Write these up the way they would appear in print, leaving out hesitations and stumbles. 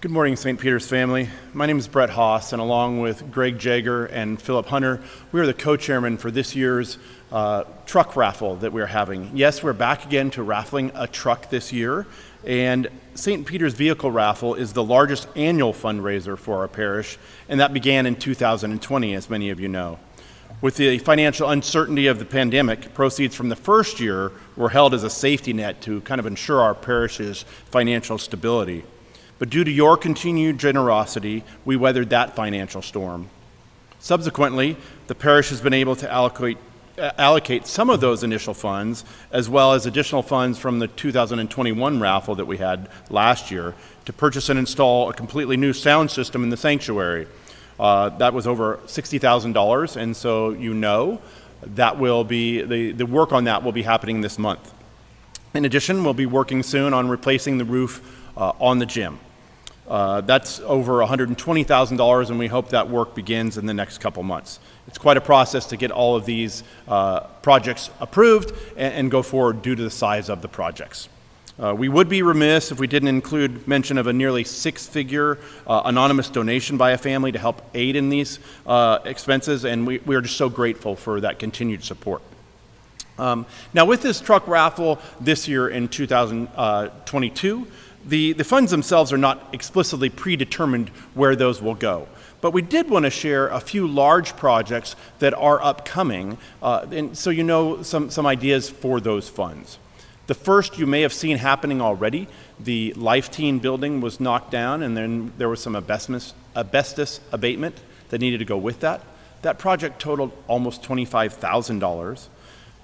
Good morning, St. Peter's family. My name is Brett Haas, and along with Greg Jager and Philip Hunter, we are the co-chairmen for this year's truck raffle that we're having. Yes, we're back again to raffling a truck this year, and St. Peter's Vehicle Raffle is the largest annual fundraiser for our parish, and that began in 2020, as many of you know. With the financial uncertainty of the pandemic, proceeds from the first year were held as a safety net to kind of ensure our parish's financial stability. But due to your continued generosity, we weathered that financial storm. Subsequently, the parish has been able to allocate some of those initial funds, as well as additional funds from the 2021 raffle that we had last year, to purchase and install a completely new sound system in the sanctuary. That was over $60,000, and so you know that will be the work on that will be happening this month. In addition, we'll be working soon on replacing the roof on the gym. That's over $120,000, and we hope that work begins in the next couple months. It's quite a process to get all of these projects approved and go forward due to the size of the projects. We would be remiss if we didn't include mention of a nearly six-figure anonymous donation by a family to help aid in these expenses, and we are just so grateful for that continued support. Now, with this truck raffle this year in 2022, the funds themselves are not explicitly predetermined where those will go. But we did want to share a few large projects that are upcoming, and so you know some ideas for those funds. The first you may have seen happening already. The Life Teen building was knocked down, and then there was some asbestos abatement that needed to go with that. That project totaled almost $25,000.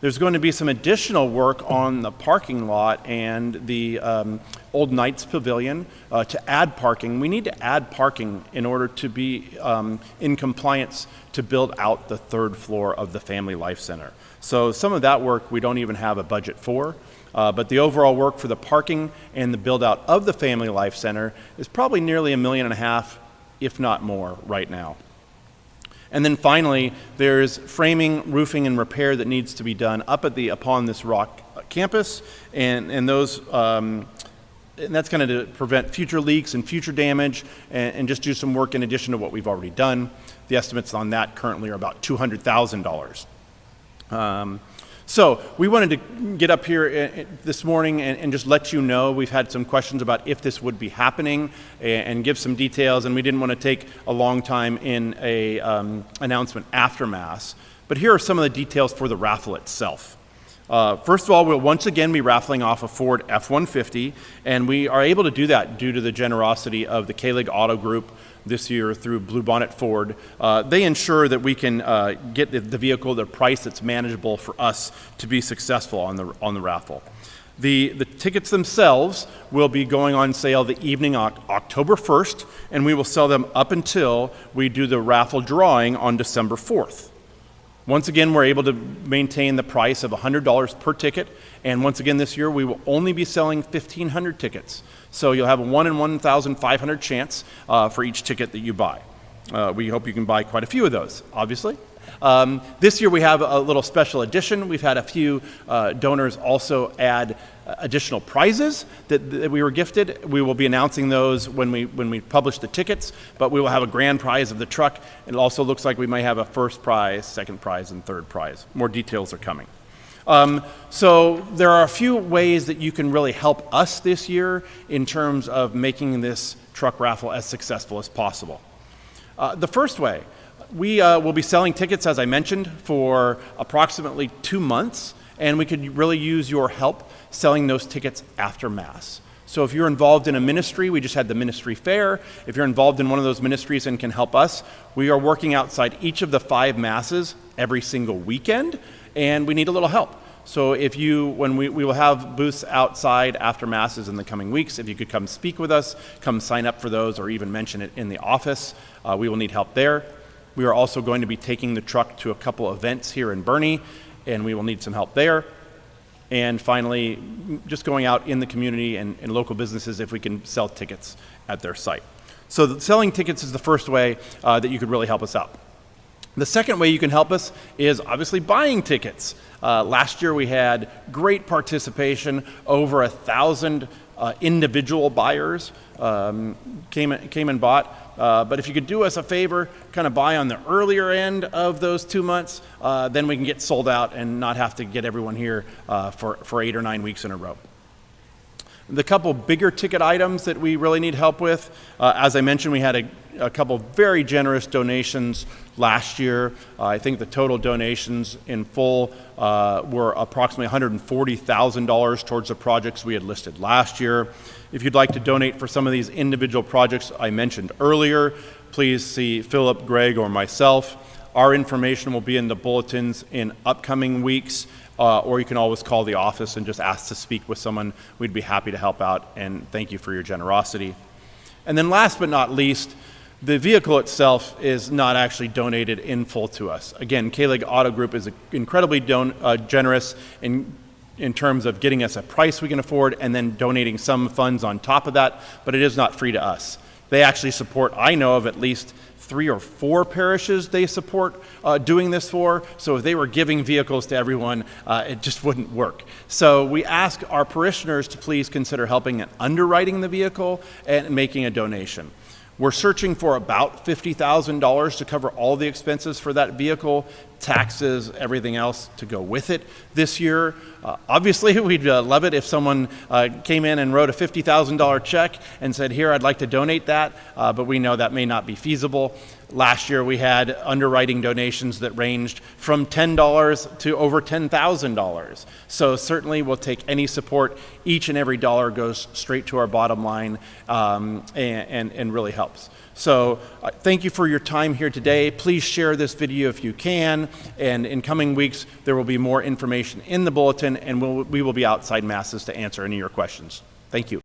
There's going to be some additional work on the parking lot and the Old Knights Pavilion to add parking. We need to add parking in order to be in compliance to build out the third floor of the Family Life Center. So some of that work we don't even have a budget for, but the overall work for the parking and the build out of the Family Life Center is probably nearly $1.5 million, if not more, right now. And then finally, there's framing, roofing, and repair that needs to be done up at the Upon This Rock campus, and those and that's kind of to prevent future leaks and future damage, and just do some work in addition to what we've already done. The estimates on that currently are about $200,000. So we wanted to get up here this morning and just let you know we've had some questions about if this would be happening and give some details, and we didn't want to take a long time in a announcement after Mass. But here are some of the details for the raffle itself. First of all, we'll once again be raffling off a Ford F-150, and we are able to do that due to the generosity of the K-Lig Auto Group this year through Bluebonnet Ford. They ensure that we can get the vehicle at a price that's manageable for us to be successful on the raffle. The tickets themselves will be going on sale the evening October 1st, and we will sell them up until we do the raffle drawing on December 4th. Once again, we're able to maintain the price of $100 per ticket, and once again this year we will only be selling 1,500 tickets. So you'll have a 1 in 1,500 chance for each ticket that you buy. We hope you can buy quite a few of those, obviously. This year we have a little special edition. We've had a few donors also add additional prizes that we were gifted. We will be announcing those when we publish the tickets, but we will have a grand prize of the truck. It also looks like we might have a first prize, second prize, and third prize. More details are coming. So there are a few ways that you can really help us this year in terms of making this truck raffle as successful as possible. The first way, we will be selling tickets, as I mentioned, for approximately 2 months, and we could really use your help selling those tickets after Mass. So if you're involved in a ministry, we just had the ministry fair. If you're involved in one of those ministries and can help us, we are working outside each of the 5 Masses every single weekend, and we need a little help. So if when we will have booths outside after Masses in the coming weeks, if you could come speak with us, come sign up for those, or even mention it in the office, we will need help there. We are also going to be taking the truck to a couple events here in Boerne, and we will need some help there. And finally, just going out in the community and local businesses if we can sell tickets at their site. So selling tickets is the first way that you could really help us out. The second way you can help us is obviously buying tickets. Last year we had great participation, over 1,000 individual buyers came and bought. But if you could do us a favor, kind of buy on the earlier end of those 2 months, then we can get sold out and not have to get everyone here for 8 or 9 weeks in a row. The couple bigger ticket items that we really need help with, as I mentioned, we had a couple very generous donations last year. I think the total donations in full were approximately $140,000 towards the projects we had listed last year. If you'd like to donate for some of these individual projects I mentioned earlier, please see Philip, Greg, or myself. Our information will be in the bulletins in upcoming weeks. Or you can always call the office and just ask to speak with someone. We'd be happy to help out, and thank you for your generosity. And then last but not least, the vehicle itself is not actually donated in full to us. Again, K-Leg Auto Group is incredibly generous in terms of getting us a price we can afford and then donating some funds on top of that, but it is not free to us. They actually support, I know of at least 3 or 4 parishes they support doing this for. So if they were giving vehicles to everyone, it just wouldn't work. So we ask our parishioners to please consider helping in underwriting the vehicle and making a donation. We're searching for about $50,000 to cover all the expenses for that vehicle, taxes, everything else to go with it this year. Obviously, we'd love it if someone came in and wrote a $50,000 check and said, here, I'd like to donate that, but we know that may not be feasible. Last year, we had underwriting donations that ranged from $10 to over $10,000. So certainly, we'll take any support. Each and every dollar goes straight to our bottom line and really helps. So thank you for your time here today. Please share this video if you can. And in coming weeks, there will be more information in the bulletin, and we will be outside masses to answer any of your questions. Thank you.